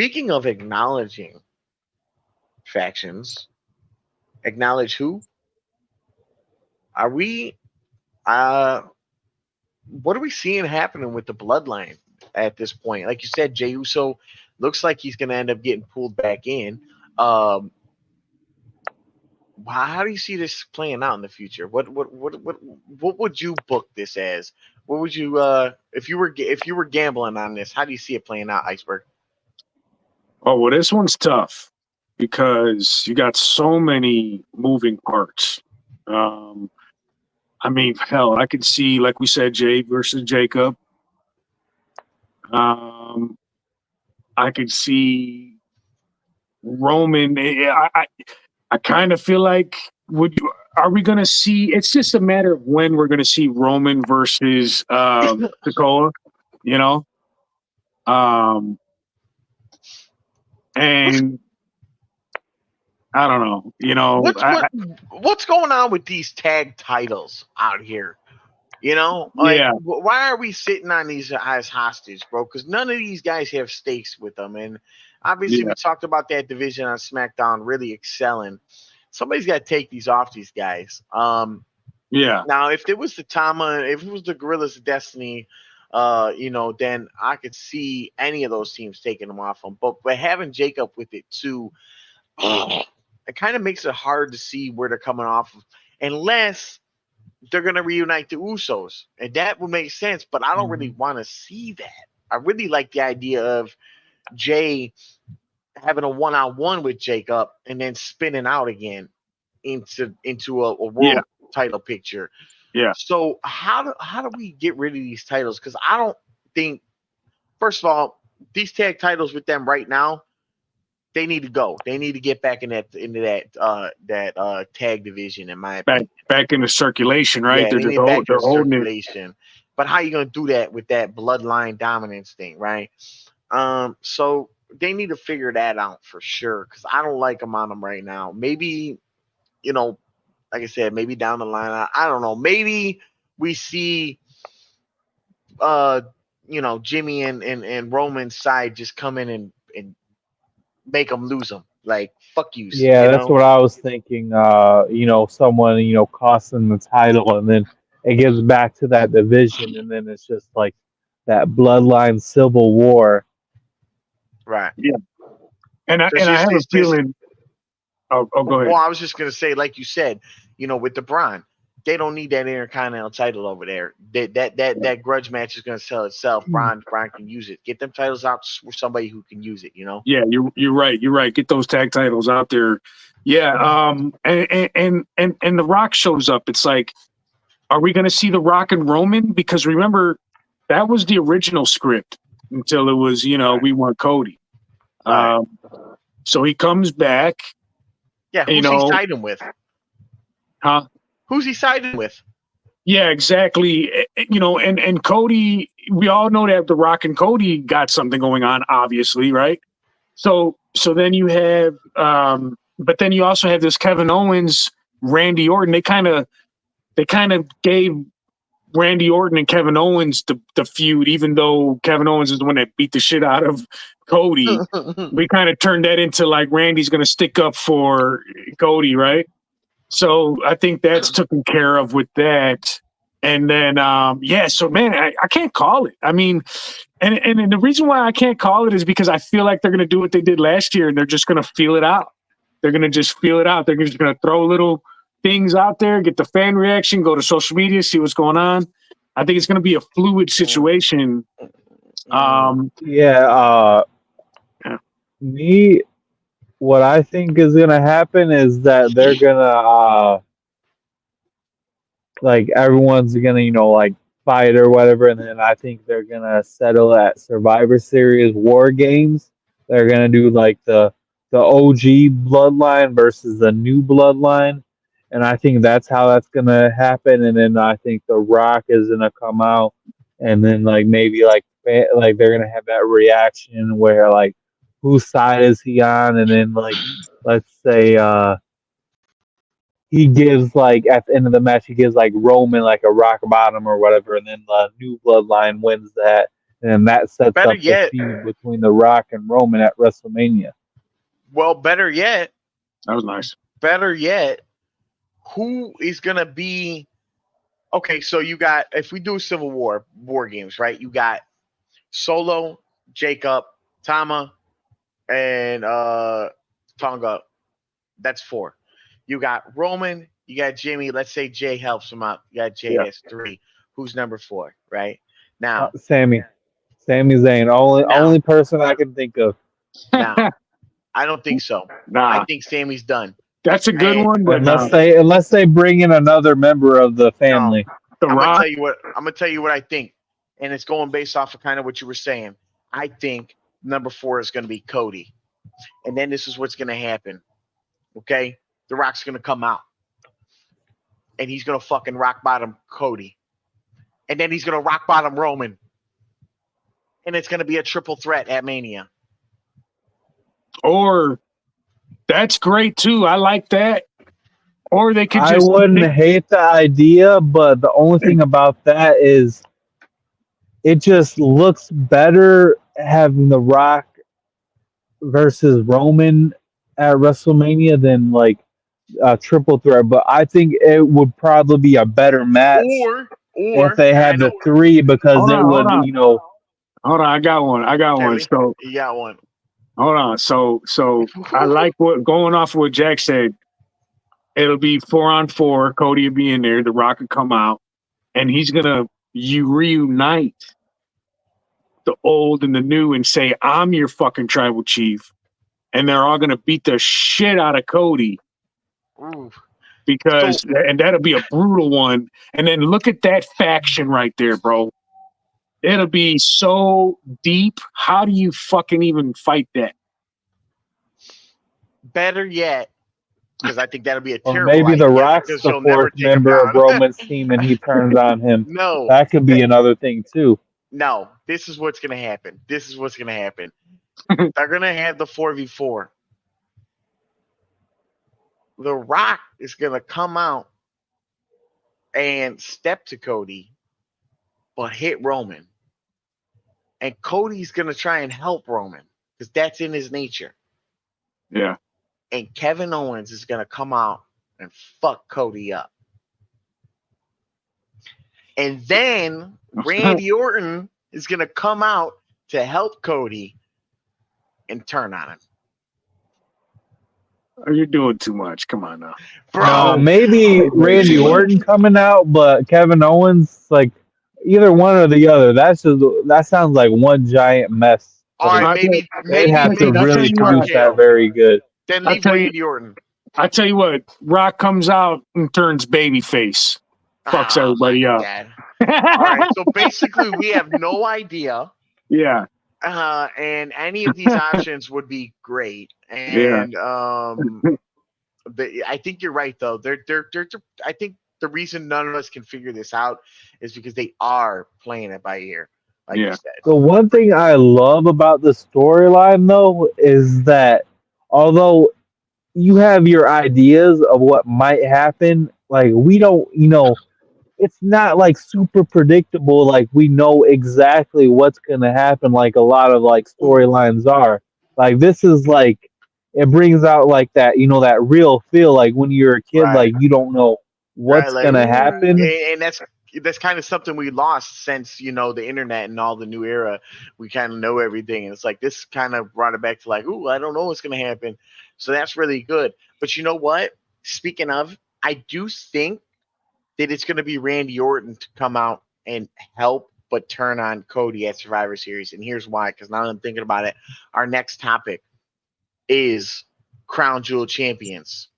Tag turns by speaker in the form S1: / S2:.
S1: Speaking of acknowledging factions, acknowledge who? Are we uh what are we seeing happening with the bloodline at this point? Like you said, Jey Uso looks like he's gonna end up getting pulled back in. Um how do you see this playing out in the future? What would you book this as? What would you if you were gambling on this? How do you see it playing out, Iceberg?
S2: Oh, well, this one's tough because you got so many moving parts. Um, I mean, hell, I could see, like we said, Jay versus Jacob. Um, I could see Roman. I kind of feel like are we going to see? It's just a matter of when we're going to see Roman versus Dakota. You know, um, and I don't know.
S1: What's going on with these tag titles out here? You know, like
S2: Yeah,
S1: why are we sitting on these as hostage, bro? Because none of these guys have stakes with them, and obviously
S2: yeah,
S1: we talked about that division on SmackDown really excelling. Somebody's got to take these off these guys.
S2: yeah.
S1: Now, if it was the Tama, if it was the Gorillas of Destiny, then I could see any of those teams taking them off them. But having Jacob with it too, it kind of makes it hard to see where they're coming off of, unless they're going to reunite the Usos, and that would make sense. But I don't really want to see that. I really like the idea of Jay having a one-on-one with Jacob and then spinning out again into a
S2: Yeah,
S1: world title picture.
S2: yeah.
S1: So how do we get rid of these titles? Because I don't think, first of all, these tag titles with them right now, they need to go. They need to get back into that tag division, in my
S2: Back
S1: opinion.
S2: back into circulation, right?
S1: Yeah,
S2: They're
S1: they
S2: just
S1: need back
S2: they're
S1: into
S2: holding it.
S1: circulation. But how you gonna do that with that bloodline dominance thing, right? So they need to figure that out for sure. Because I don't like them on them right now. Maybe, you know, like I said, maybe down the line, I don't know. Maybe we see, uh, Jimmy and Roman's side just come in and make them lose them. Like fuck yous,
S3: Yeah, that's what I was thinking. Someone, costs them the title, and then it gets back to that division, and then it's just like that Bloodline Civil War.
S1: right?
S2: Yeah, and
S1: So
S2: I have a
S1: it's just
S2: feeling. Oh, go
S1: Well,
S2: ahead.
S1: I was just gonna say, like you said, with the Braun, they don't need that Intercontinental title over there. That grudge match is gonna sell itself. Braun can use it. Get them titles out for somebody who can use it.
S2: Yeah, you're right. You're right. Get those tag titles out there. Yeah. And the Rock shows up. It's like, are we going to see the Rock and Roman? Because remember, that was the original script until it was,
S1: Right.
S2: we want Cody.
S1: Right.
S2: So he comes back.
S1: Yeah. Who's he siding with?
S2: Huh?
S1: Who's he siding with?
S2: Yeah, exactly. And Cody, we all know that the Rock and Cody got something going on, obviously, right? So then you have, but then you also have this Kevin Owens, Randy Orton. They kind of gave Randy Orton and Kevin Owens the feud, even though Kevin Owens is the one that beat the shit out of Cody. We kind of turned that into like Randy's going to stick up for Cody, right? So I think that's taken care of with that. And then, so man, I can't call it. I mean, and the reason why I can't call it is because I feel like they're going to do what they did last year, and they're just going to feel it out. They're going to just feel it out. They're just going to throw little things out there, get the fan reaction, go to social media, see what's going on. I think it's going to be a fluid situation.
S3: Yeah, me, what I think is gonna happen is that they're gonna like everyone's gonna like fight or whatever, and then I think they're gonna settle at Survivor Series War Games. They're gonna do like the OG bloodline versus the new bloodline, and I think that's how that's gonna happen. And then I think The Rock is gonna come out, and then like maybe like they're gonna have that reaction where like whose side is he on, and then like let's say he gives like at the end of the match he gives like Roman like a rock bottom or whatever, and then the new bloodline wins that, and that sets
S1: Better
S3: up the
S1: yet,
S3: feud between The Rock and Roman at WrestleMania.
S1: well, better yet,
S2: That was nice.
S1: better yet, who is gonna be? Okay, so you got, if we do Civil War games, right? You got Solo, Jacob, Tama, and Tonga. That's 4. You got Roman, you got Jimmy. Let's say Jay helps him out. You got Jay,
S2: Yeah.
S1: that's 3. Who's number 4, right? Now,
S3: Sami Zayn, only person I can think of.
S1: now, I don't think so. I
S2: Nah,
S1: think Sammy's done.
S2: that's a good
S1: And
S2: one, but
S3: Unless they bring in another member of the
S1: no,
S3: family.
S2: The
S1: I'm gonna
S2: Rock.
S1: tell you what. I'm gonna tell you what I think, and it's going based off of kind of what you were saying. I think number 4 is gonna be Cody, and then this is what's gonna happen. Okay, The Rock's gonna come out, and he's gonna fucking rock bottom Cody, and then he's gonna rock bottom Roman, and it's gonna be a triple threat at Mania.
S2: Or that's great too. I like that. Or they could
S3: I
S2: just
S3: wouldn't hate the idea, but the only thing about that is it just looks better having The Rock versus Roman at WrestleMania than like a triple threat. But I think it would probably be a better match if
S1: Or,
S3: they
S1: and I
S3: had
S1: know,
S3: the 3 because
S2: hold
S3: it
S2: on, hold
S3: would,
S2: on, hold on. I got one.
S1: Kelly,
S2: So
S1: you got one.
S2: hold on. So I like what going off of what Jack said. It'll be 4-on-4. Cody will be in there. The Rock will come out, and he's gonna reunite the old and the new and say, "I'm your fucking tribal chief," and they're all gonna beat the shit out of Cody
S1: Ooh.
S2: because,
S1: So
S2: and that'll be a brutal one. And then look at that faction right there, bro. It'll be so deep. How do you fucking even fight that?
S1: better yet, because I think that'll be a
S3: or
S1: terrible
S3: maybe The
S1: idea
S3: Rock's
S1: because
S3: the
S1: you'll never
S3: 4th
S1: take him
S3: member of
S1: down.
S3: Roman's team and he turns on him.
S1: No,
S3: That could be another thing too.
S1: no. This is what's gonna happen. This is what's gonna happen. They're gonna have the 4v4. The Rock is gonna come out and step to Cody, but hit Roman. And Cody's gonna try and help Roman because that's in his nature.
S2: Yeah.
S1: And Kevin Owens is gonna come out and fuck Cody up. And then Randy Orton is gonna come out to help Cody and turn on him.
S2: You're doing too much. Come on now.
S1: Bro,
S3: No, maybe Randy Orton coming out, but Kevin Owens, like either one or the other. That sounds like one giant mess.
S1: all right,
S2: Okay.
S3: They'd have to
S2: I'll tell
S3: really
S2: you what.
S3: produce that very good.
S1: Then
S2: I'll
S1: leave
S2: tell you-
S1: Randy Orton.
S2: I tell you what, Rock comes out and turns babyface, fucks
S1: Oh,
S2: everybody
S1: my
S2: up.
S1: God. All right, so basically we have no idea.
S2: Yeah.
S1: And any of these options would be great. And I think you're right though. They're I think the reason none of us can figure this out is because they are playing it by ear, like you said.
S3: The one thing I love about the storyline though is that although you have your ideas of what might happen, like we don't, it's not like super predictable. Like we know exactly what's gonna happen. Like a lot of like storylines are. Like this is like it brings out like that, that real feel. Like when you're a kid,
S1: Right.
S3: like you don't know what's
S1: Like,
S3: gonna
S1: ooh,
S3: happen.
S1: and that's kind of something we lost since the internet and all the new era. We kind of know everything, and it's like this kind of brought it back to like, ooh, I don't know what's gonna happen. So that's really good. But you know what? Speaking of, I do think that it's gonna be Randy Orton to come out and help, but turn on Cody at Survivor Series, and here's why. Because now that I'm thinking about it, our next topic is Crown Jewel champions.